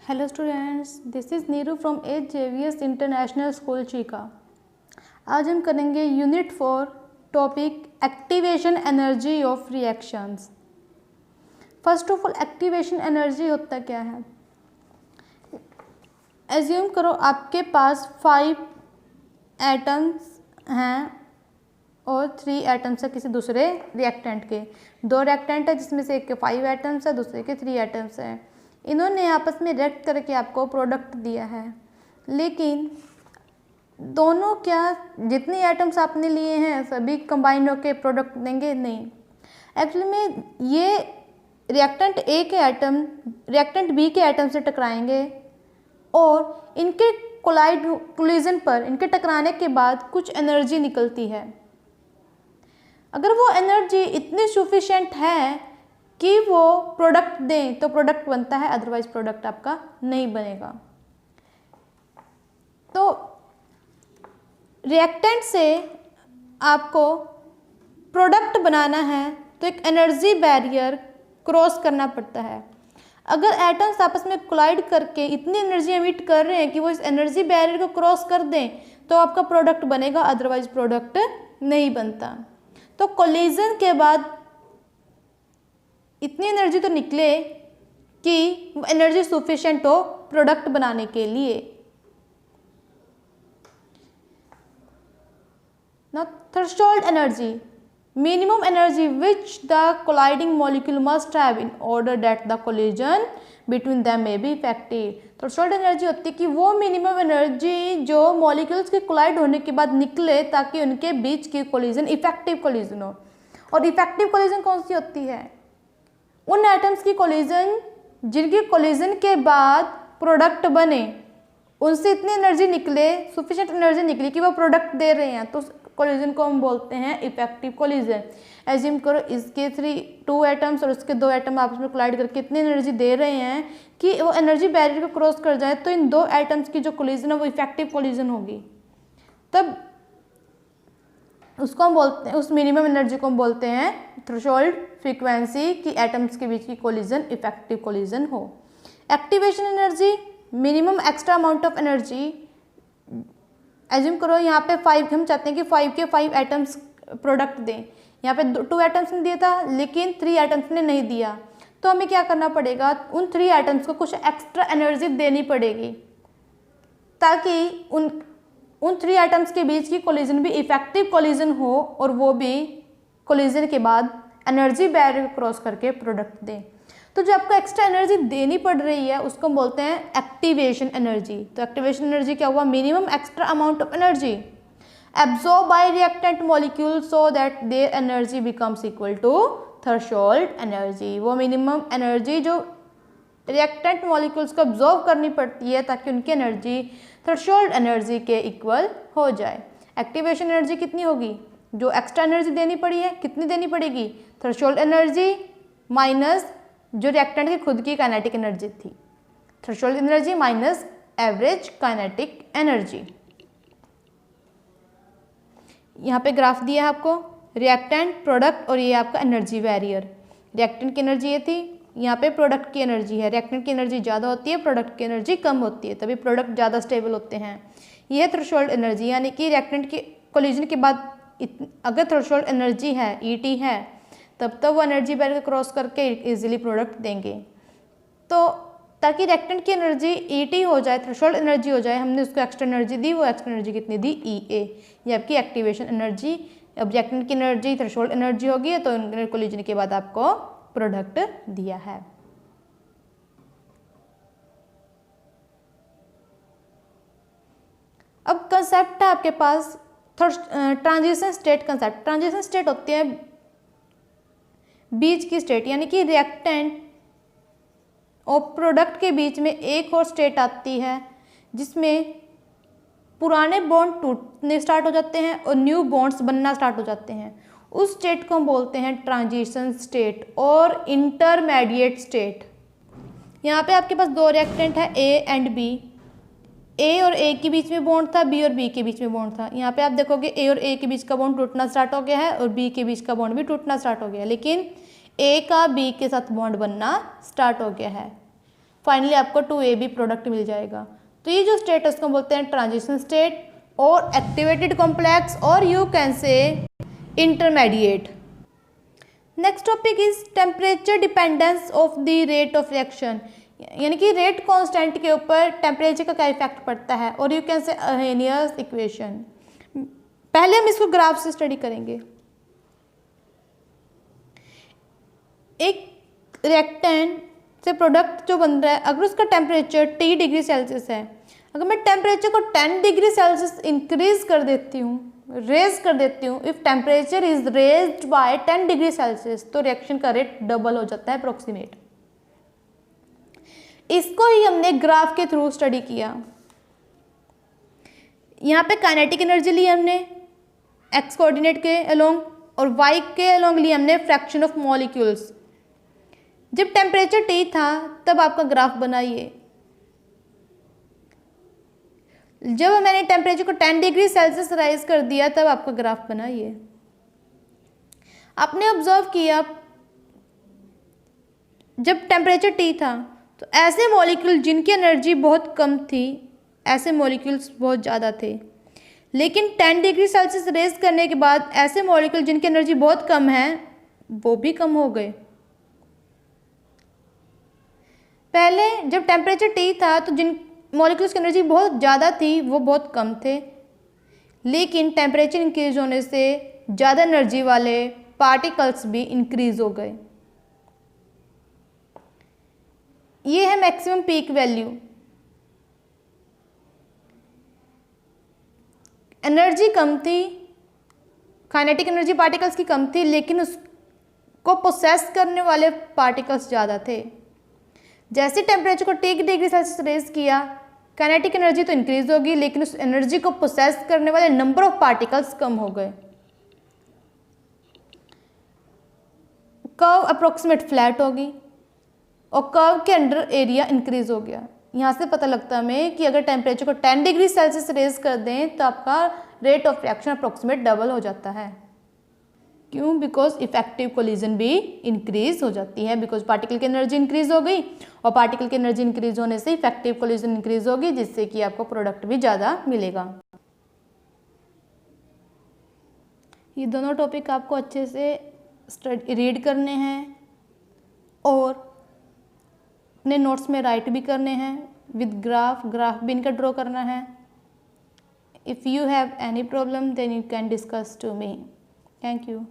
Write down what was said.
Hello students, this is Neeru from HJVS international school Chica. आज हम करेंगे unit 4 topic activation energy of reactions. First of all activation energy होता क्या है। Assume करो आपके पास 5 एटम्स हैं और 3 एटम्स है किसी दूसरे रिएक्टेंट के। 2 रिएक्टेंट है जिसमें से एक के 5 एटम्स है, दूसरे के 3 एटम्स हैं। इन्होंने आपस में रिएक्ट करके आपको प्रोडक्ट दिया है, लेकिन दोनों क्या जितनी एटम्स आपने लिए हैं सभी कंबाइंड होकर प्रोडक्ट देंगे? नहीं। एक्चुअली में ये रिएक्टेंट ए के एटम रिएक्टेंट बी के एटम से टकराएंगे और इनके कोलिजन पर, इनके टकराने के बाद कुछ एनर्जी निकलती है। अगर वो एनर्जी इतनी सफिशिएंट है कि वो प्रोडक्ट दें तो प्रोडक्ट बनता है, अदरवाइज प्रोडक्ट आपका नहीं बनेगा। तो रिएक्टेंट से आपको प्रोडक्ट बनाना है तो एक एनर्जी बैरियर क्रॉस करना पड़ता है। अगर एटम्स आपस में कोलाइड करके इतनी एनर्जी एमिट कर रहे हैं कि वो इस एनर्जी बैरियर को क्रॉस कर दें तो आपका प्रोडक्ट बनेगा, अदरवाइज प्रोडक्ट नहीं बनता। तो कोलिजन के बाद इतनी एनर्जी तो निकले कि एनर्जी सफिशिएंट हो प्रोडक्ट बनाने के लिए। ना threshold energy, minimum energy which the colliding molecule must have in order that the collision between them may be effective. Threshold energy होती है कि वो मिनिमम एनर्जी जो मॉलिक्यूल्स के कोलाइड होने के बाद निकले ताकि उनके बीच की कोलिजन इफेक्टिव कोलिजन हो। और इफेक्टिव कोलिजन कौन सी होती है? उन एटम्स की कोलिजन जिनकी कोलिजन के बाद प्रोडक्ट बने, उनसे इतनी एनर्जी निकले, सफिशिएंट एनर्जी निकली कि वो प्रोडक्ट दे रहे हैं, तो कोलिजन को हम बोलते हैं इफेक्टिव कोलिजन। एज्यूम करो इसके 2 एटम्स और उसके 2 एटम आपस में कोलाइड करके इतनी एनर्जी दे रहे हैं कि वो एनर्जी बैरियर को क्रॉस कर जाए, तो इन 2 एटम्स की जो कोलिजन है वो इफेक्टिव कोलिजन होगी। तब उसको हम बोलते हैं, उस मिनिमम एनर्जी को हम बोलते हैं थ्रेशोल्ड फ्रीक्वेंसी कि एटम्स के बीच की कोलिजन इफेक्टिव कोलिजन हो। Activation energy, minimum extra amount of energy. Assume करो यहाँ पे 5, हम चाहते हैं कि 5 के 5 एटम्स प्रोडक्ट दें। यहाँ पे 2 एटम्स ने दिया था लेकिन 3 एटम्स ने नहीं दिया, तो हमें क्या करना पड़ेगा, उन 3 एटम्स को कुछ एक्स्ट्रा एनर्जी देनी पड़ेगी ताकि उन 3 एटम्स के बीच की कोलिजन भी इफेक्टिव कोलिजन हो और वो भी कोलिजन के बाद एनर्जी बैरियर क्रॉस करके प्रोडक्ट दें। तो जो आपको एक्स्ट्रा एनर्जी देनी पड़ रही है उसको हम बोलते हैं एक्टिवेशन एनर्जी। तो एक्टिवेशन एनर्जी क्या हुआ? Minimum extra amount of energy absorb by reactant molecule so that their energy becomes equal to threshold energy. वो मिनिमम एनर्जी जो रिएक्टेंट मॉलिक्यूल्स को एब्जॉर्ब करनी पड़ती है ताकि उनकी एनर्जी थ्रेशोल्ड एनर्जी के इक्वल हो जाए। एक्टिवेशन एनर्जी कितनी होगी? जो एक्स्ट्रा एनर्जी देनी पड़ी है कितनी देनी पड़ेगी? थ्रेशोल्ड एनर्जी माइनस जो रिएक्टेंट की खुद की काइनेटिक एनर्जी थी। Threshold energy minus average kinetic energy. यहाँ पे ग्राफ दिया है आपको, रिएक्टेंट, प्रोडक्ट और ये आपका एनर्जी बैरियर। रिएक्टेंट की एनर्जी ये थी, यहाँ पे प्रोडक्ट की एनर्जी है। रिएक्टेंट की एनर्जी ज़्यादा होती है, प्रोडक्ट की एनर्जी कम होती है, तभी प्रोडक्ट ज़्यादा स्टेबल होते हैं। ये थ्रेशोल्ड एनर्जी, यानी कि रिएक्टेंट की कोलिजन के बाद अगर थ्रेशोल्ड एनर्जी है, ET है, तब वो एनर्जी बैरियर क्रॉस करके इजीली प्रोडक्ट देंगे। तो ताकि रिएक्टेंट की एनर्जी ET हो जाए, थ्रेशोल्ड एनर्जी हो जाए, हमने उसको एक्स्ट्रा एनर्जी दी। वो एक्स्ट्रा एनर्जी कितनी दी? EA। ये आपकी एक्टिवेशन एनर्जी। अब रिएक्टेंट की एनर्जी थ्रेशोल्ड एनर्जी होगी तो कोलिजन के बाद आपको प्रोडक्ट दिया है। अब कंसेप्ट है आपके पास transition state concept. Transition state होती है बीच की स्टेट, यानी कि रिएक्टेंट और प्रोडक्ट के बीच में एक और स्टेट आती है जिसमें पुराने बॉन्ड टूटने स्टार्ट हो जाते हैं और न्यू बॉन्ड्स बनना स्टार्ट हो जाते हैं। उस स्टेट को हम बोलते हैं ट्रांजिशन स्टेट और इंटरमीडिएट स्टेट। यहाँ पे आपके पास 2 रिएक्टेंट है A एंड B। A और A के बीच में बॉन्ड था, B और B के बीच में बॉन्ड था। यहाँ पे आप देखोगे A और A के बीच का बॉन्ड टूटना स्टार्ट हो गया है और B के बीच का बॉन्ड भी टूटना स्टार्ट हो गया है, लेकिन A का B के साथ बॉन्ड बनना स्टार्ट हो गया है। फाइनली आपको 2AB प्रोडक्ट मिल जाएगा। तो ये जो स्टेटस को बोलते हैं ट्रांजिशन स्टेट और एक्टिवेटेड कॉम्प्लेक्स, और you can say intermediate. Next topic is temperature dependence of the rate of reaction, यानी कि रेट कांस्टेंट के ऊपर टेम्परेचर का क्या इफेक्ट पड़ता है, और यू कैन से अर्हेनियस इक्वेशन। पहले हम इसको ग्राफ से स्टडी करेंगे। एक रिएक्टेंट से प्रोडक्ट जो बन रहा है, अगर उसका टेम्परेचर T डिग्री सेल्सियस है, अगर मैं टेम्परेचर को 10 डिग्री सेल्सियस इंक्रीज कर देती हूँ, रेज कर देती हूँ, if temperature is raised bye 10 degree Celsius, तो रिएक्शन का रेट डबल हो जाता है अप्रोक्सीमेट। इसको ही हमने ग्राफ के थ्रू स्टडी किया। यहाँ पे काइनेटिक एनर्जी ली हमने एक्स कोऑर्डिनेट के अलोंग, और वाई के अलोंग ली हमने फ्रैक्शन ऑफ मॉलिक्यूल्स। जब टेम्परेचर T था तब आपका ग्राफ बनाइए। जब मैंने टेम्परेचर को 10 डिग्री सेल्सियस राइज कर दिया तब आपका ग्राफ बनाइए। आपने ऑब्जर्व किया जब टेम्परेचर T था तो ऐसे मॉलिक्यूल जिनकी एनर्जी बहुत कम थी, ऐसे मॉलिक्यूल्स बहुत ज़्यादा थे, लेकिन 10 डिग्री सेल्सियस रेज करने के बाद ऐसे मॉलिक्यूल जिनकी एनर्जी बहुत कम है वो भी कम हो गए। पहले जब टेम्परेचर T था तो जिन मॉलिक्यूल्स की एनर्जी बहुत ज़्यादा थी वो बहुत कम थे, लेकिन टेम्परेचर इंक्रीज होने से ज़्यादा एनर्जी वाले पार्टिकल्स भी इंक्रीज हो गए। ये है मैक्सिमम पीक वैल्यू। एनर्जी कम थी, काइनेटिक एनर्जी पार्टिकल्स की कम थी, लेकिन उसको प्रोसेस करने वाले पार्टिकल्स ज़्यादा थे। जैसे टेम्परेचर को 10 डिग्री सेल्सियस रेज किया, काइनेटिक एनर्जी तो इंक्रीज होगी, लेकिन उस एनर्जी को प्रोसेस करने वाले नंबर ऑफ पार्टिकल्स कम हो गए। कर्व अप्रोक्सीमेट फ्लैट होगी और कर्व के अंडर एरिया इंक्रीज हो गया। यहाँ से पता लगता है हमें कि अगर टेम्परेचर को 10 डिग्री सेल्सियस रेज कर दें तो आपका rate of reaction approximate double हो जाता है। क्यों? बिकॉज इफेक्टिव कोलिजन भी इंक्रीज हो जाती है, बिकॉज पार्टिकल की एनर्जी इंक्रीज हो गई, और पार्टिकल की एनर्जी इंक्रीज होने से इफेक्टिव कोलिजन इंक्रीज होगी, जिससे कि आपको प्रोडक्ट भी ज़्यादा मिलेगा। ये दोनों टॉपिक आपको अच्छे से रीड करने हैं और अपने नोट्स में राइट भी करने हैं विद ग्राफ भी इनका ड्रॉ करना है। If you have any problem then you can discuss to me. Thank you.